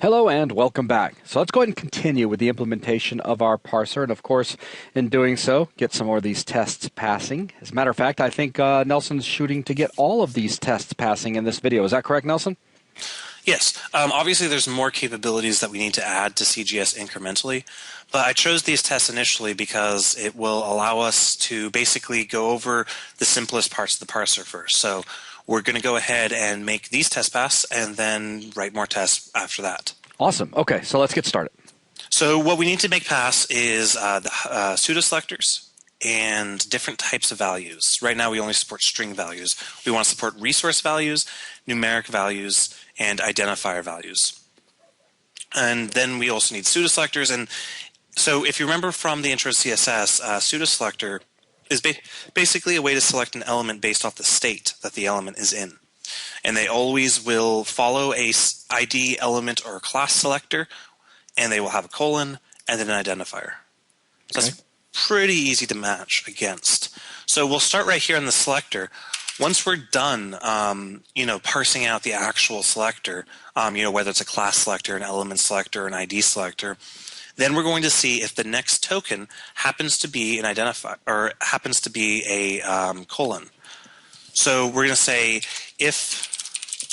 Hello and welcome back. So let's go ahead and continue with the implementation of our parser, and of course, in doing so, get some more of these tests passing. As a matter of fact, I think Nelson's shooting to get all of these tests passing in this video. Is that correct, Nelson? Yes. Obviously, there's more capabilities that we need to add to CGS incrementally, but I chose these tests initially because it will allow us to basically go over the simplest parts of the parser first. So we're going to go ahead and make these tests pass and then write more tests after that. Awesome. Okay, so let's get started. So what we need to make pass is the pseudo selectors and different types of values. Right now we only support string values. We want to support resource values, numeric values, and identifier values. And then we also need pseudo selectors. And so if you remember from the intro to CSS, pseudo selector is basically a way to select an element based off the state that the element is in. And they always will follow a ID element or class selector, and they will have a colon and then an identifier. So that's pretty easy to match against. So we'll start right here in the selector. Once we're done, parsing out the actual selector, whether it's a class selector, an element selector, an ID selector, then we're going to see if the next token happens to be an identifier or happens to be a colon. So we're going to say if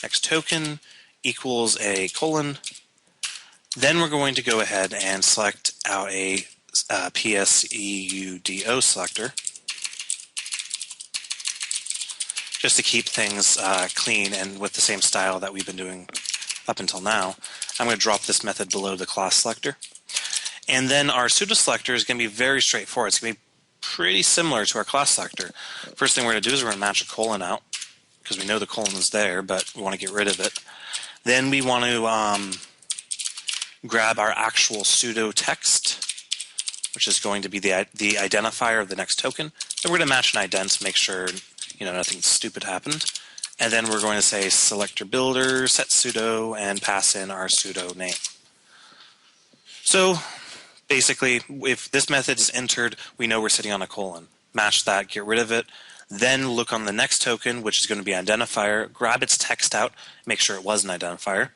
next token equals a colon, then we're going to go ahead and select out a PSEUDO selector just to keep things clean and with the same style that we've been doing up until now. I'm going to drop this method below the class selector. And then our pseudo selector is going to be very straightforward. It's going to be pretty similar to our class selector. First thing we're going to do is we're going to match a colon out because we know the colon is there, but we want to get rid of it. Then we want to grab our actual pseudo text, which is going to be the identifier of the next token. Then we're going to match an ident to make sure nothing stupid happened. And then we're going to say selector builder, set pseudo, and pass in our pseudo name. So basically, if this method is entered, we know we're sitting on a colon. Match that, get rid of it. Then look on the next token, which is going to be identifier, grab its text out, make sure it was an identifier.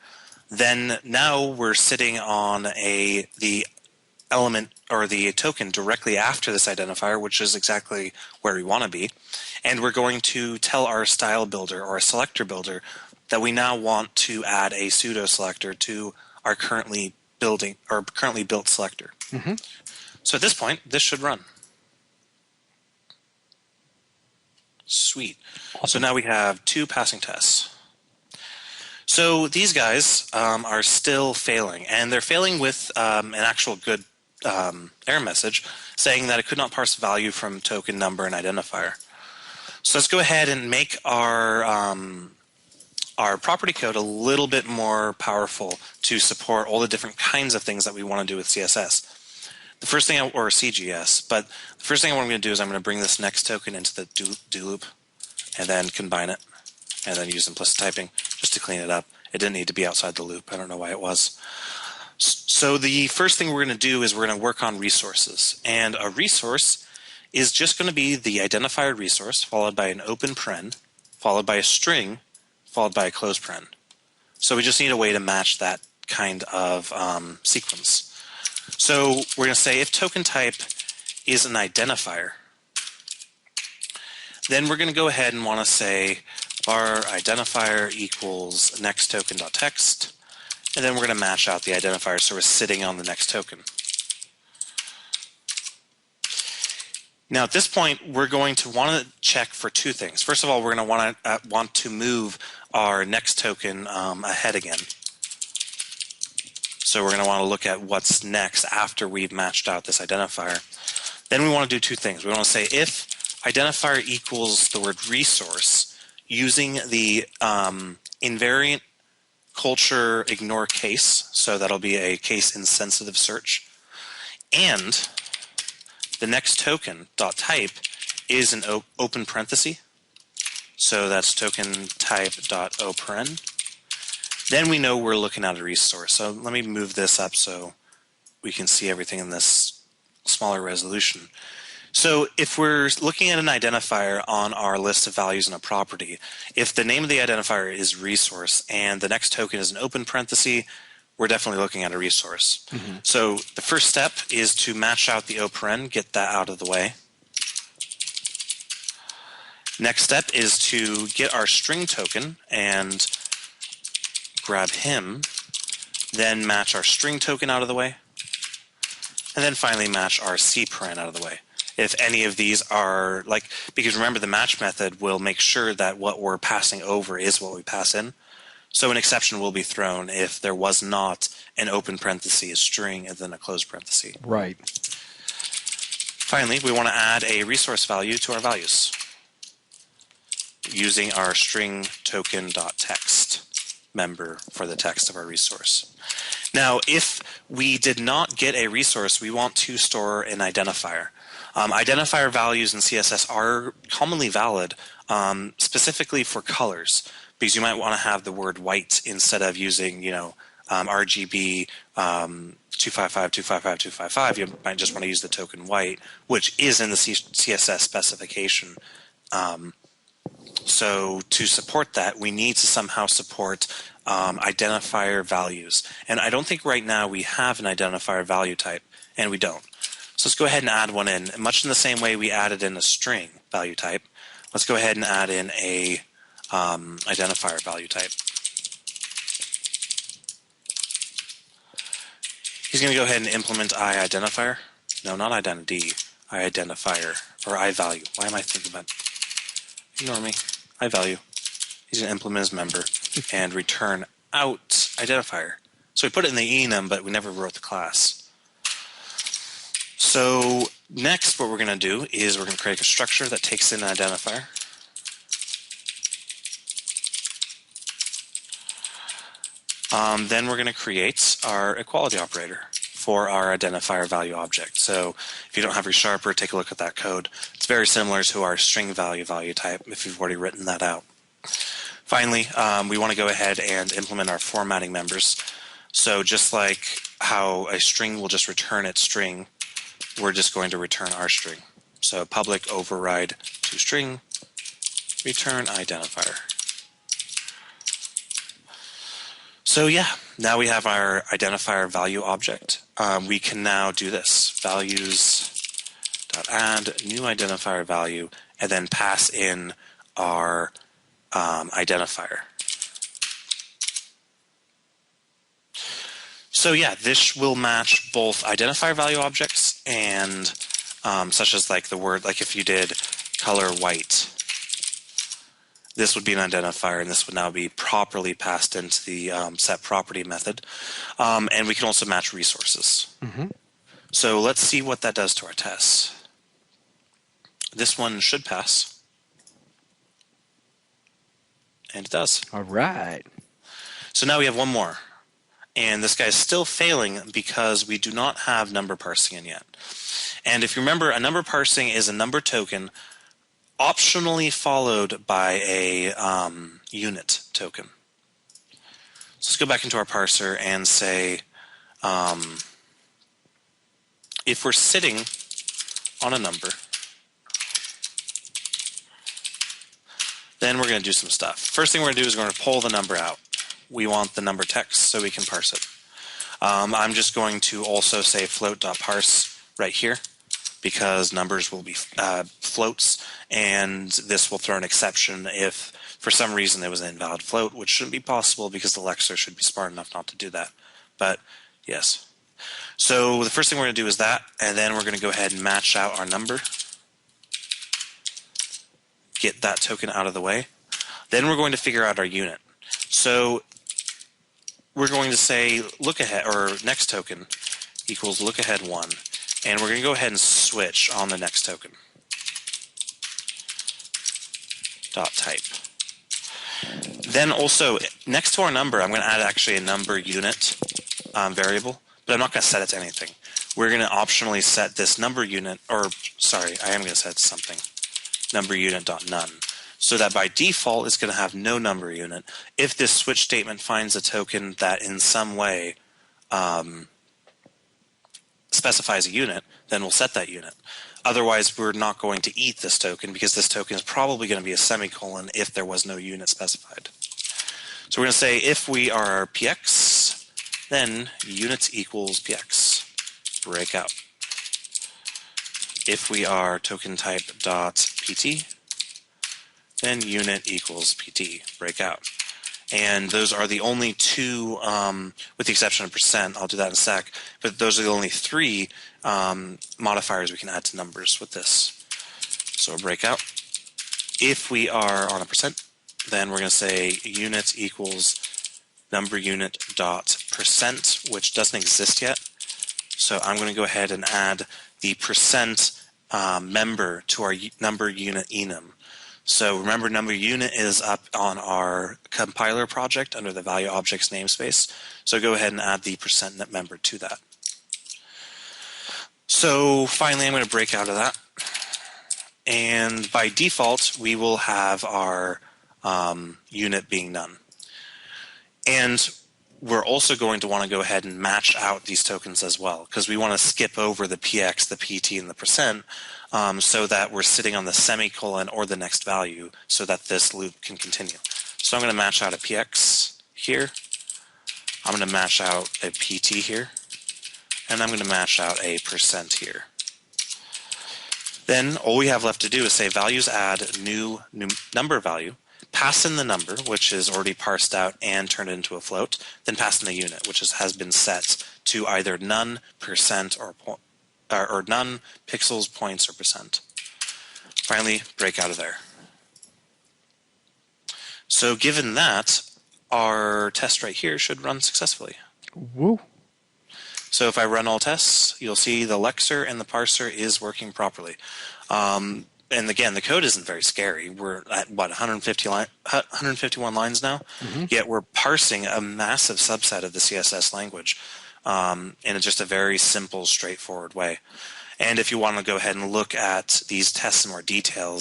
Then now we're sitting on the element or the token directly after this identifier, which is exactly where we want to be. And we're going to tell our style builder or a selector builder that we now want to add a pseudo selector to our currently built selector. Mm-hmm. So at this point, this should run. Sweet. Awesome. So now we have 2 passing tests. So these guys are still failing, and they're failing with an actual good error message saying that it could not parse value from token, number, and identifier. So let's go ahead and make our property code a little bit more powerful to support all the different kinds of things that we want to do with CSS. The first thing, or CGS, but the first thing I'm going to do is I'm going to bring this next token into the do loop and then combine it and then use implicit typing just to clean it up. It didn't need to be outside the loop. I don't know why it was. So the first thing we're going to do is we're going to work on resources. And a resource is just going to be the identifier resource followed by an open paren, followed by a string, followed by a close paren. So we just need a way to match that kind of sequence. So we're going to say if token type is an identifier, then we're going to go ahead and want to say var identifier equals next token.text, and then we're going to match out the identifier so we're sitting on the next token. Now at this point, we're going to want to check for 2 things. First of all, we're going to want to move our next token ahead again. So we're going to want to look at what's next after we've matched out this identifier. Then we want to do 2 things. We want to say if identifier equals the word resource using the invariant culture ignore case, so that'll be a case insensitive search, and the next token dot type is an open parenthesis, so that's token type dot oparen. Then we know we're looking at a resource. So let me move this up so we can see everything in this smaller resolution. So if we're looking at an identifier on our list of values in a property, if the name of the identifier is resource and the next token is an open parenthesis, we're definitely looking at a resource. So the first step is to match out the operen, get that out of the way. Next step is to get our string token and grab him, then match our string token out of the way, and then finally match our cparen out of the way. If any of these are because remember the match method will make sure that what we're passing over is what we pass in. So an exception will be thrown if there was not an open parenthesis, a string, and then a closed parenthesis. Right. Finally, we want to add a resource value to our values using our string token.text member for the text of our resource. Now, if we did not get a resource, we want to store an identifier. Identifier values in CSS are commonly valid, specifically for colors, because you might want to have the word white instead of using, RGB 255, 255, 255. You might just want to use the token white, which is in the CSS specification. So to support that, we need to somehow support identifier values. And I don't think right now we have an identifier value type, and we don't. So let's go ahead and add one in. Much in the same way we added in a string value type, let's go ahead and add in a identifier value type. He's going to go ahead and implement iIdentifier. No, not identity. iIdentifier, or iValue. Why am I thinking about? Ignore me. iValue. He's going to implement his member and return out identifier. So we put it in the enum, but we never wrote the class. So next what we're going to do is we're going to create a constructor that takes in an identifier. Then we're going to create our equality operator for our identifier value object. So if you don't have resharper, take a look at that code. It's very similar to our string value type if you've already written that out. Finally, we want to go ahead and implement our formatting members. So just like how a string will just return its string, we're just going to return our string. So public override to string, return identifier. So yeah, now we have our identifier value object. We can now do this, values.add new identifier value, and then pass in our identifier. So yeah, this will match both identifier value objects and such as like the word, like if you did color white, this would be an identifier, and this would now be properly passed into the set property method. And we can also match resources. So let's see what that does to our tests. This one should pass. And it does. All right. So now we have one more. And this guy is still failing because we do not have number parsing in yet. And if you remember, a number parsing is a number token optionally followed by a unit token. So let's go back into our parser and say, if we're sitting on a number, then we're going to do some stuff. First thing we're going to do is we're going to pull the number out. We want the number text so we can parse it. I'm just going to also say float.parse right here, because numbers will be floats, and this will throw an exception if for some reason there was an invalid float, which shouldn't be possible because the lexer should be smart enough not to do that. But yes. So the first thing we're going to do is that, and then we're going to go ahead and match out our number. Get that token out of the way. Then we're going to figure out our unit. So we're going to say look ahead, or next token equals look ahead 1. And we're going to go ahead and switch on the next token. Dot type. Then also, next to our number, I'm going to add actually a number unit variable, but I'm not going to set it to anything. We're going to optionally set this number unit, or sorry, I am going to set it to something. Number unit.none. So that by default, it's going to have no number unit. If this switch statement finds a token that in some way specifies a unit, then we'll set that unit. Otherwise, we're not going to eat this token because this token is probably going to be a semicolon if there was no unit specified. So we're going to say if we are px Then units equals px, breakout. If we are token type dot pt, then unit equals pt, breakout. And those are the only two, with the exception of percent, I'll do that in a sec, but those are the only three modifiers we can add to numbers with this. So a breakout. If we are on a percent, then we're going to say unit equals number unit dot percent, which doesn't exist yet. So I'm going to go ahead and add the percent member to our number unit enum. So remember, number unit is up on our compiler project under the value objects namespace. So go ahead and add the percent net member to that. So finally, I'm going to break out of that. And by default, we will have our unit being none. And we're also going to want to go ahead and match out these tokens as well, because we want to skip over the px, the pt, and the percent, so that we're sitting on the semicolon or the next value so that this loop can continue. So I'm going to match out a px here. I'm going to match out a pt here. And I'm going to match out a percent here. Then all we have left to do is say values add new number value, pass in the number, which is already parsed out and turned into a float, then pass in the unit, which has been set to either none, percent, or none, pixels, points, or percent. Finally, break out of there. So given that, our test right here should run successfully. Woo. So if I run all tests, you'll see the lexer and the parser is working properly. And again, the code isn't very scary. We're at, what, 151 lines now? Mm-hmm. Yet we're parsing a massive subset of the CSS language in just a very simple, straightforward way. And if you want to go ahead and look at these tests in more detail,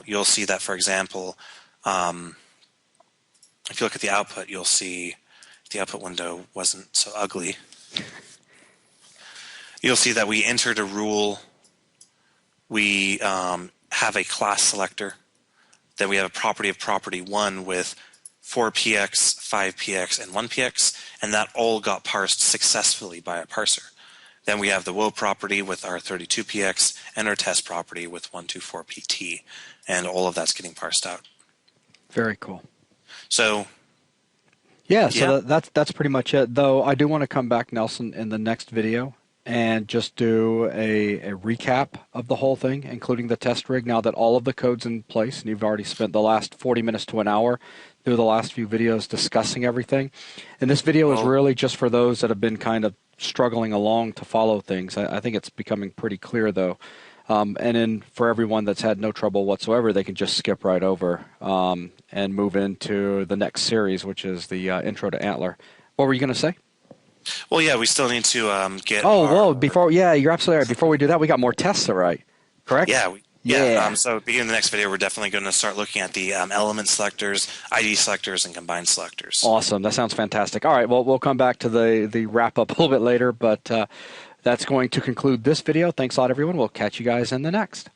you'll see that, for example, if you look at the output, you'll see the output window wasn't so ugly. You'll see that we entered a rule. We have a class selector. Then we have a property of property 1 with 4px, 5px, and 1px, and that all got parsed successfully by a parser. Then we have the woe property with our 32px and our test property with 124pt, and all of that's getting parsed out. Very cool. So yeah, that's pretty much it. Though I do want to come back, Nelson, in the next video and just do a recap of the whole thing, including the test rig, now that all of the code's in place, and you've already spent the last 40 minutes to an hour through the last few videos discussing everything. And this video is really just for those that have been kind of struggling along to follow things. I think it's becoming pretty clear, though. And then for everyone that's had no trouble whatsoever, they can just skip right over and move into the next series, which is the Intro to Antler. What were you going to say? Well, yeah, we still need to get. You're absolutely right. Before we do that, we got more tests to write, correct? Yeah. So beginning of the next video, we're definitely going to start looking at the element selectors, ID selectors, and combined selectors. Awesome. That sounds fantastic. All right. Well, we'll come back to the wrap up a little bit later, but that's going to conclude this video. Thanks a lot, everyone. We'll catch you guys in the next.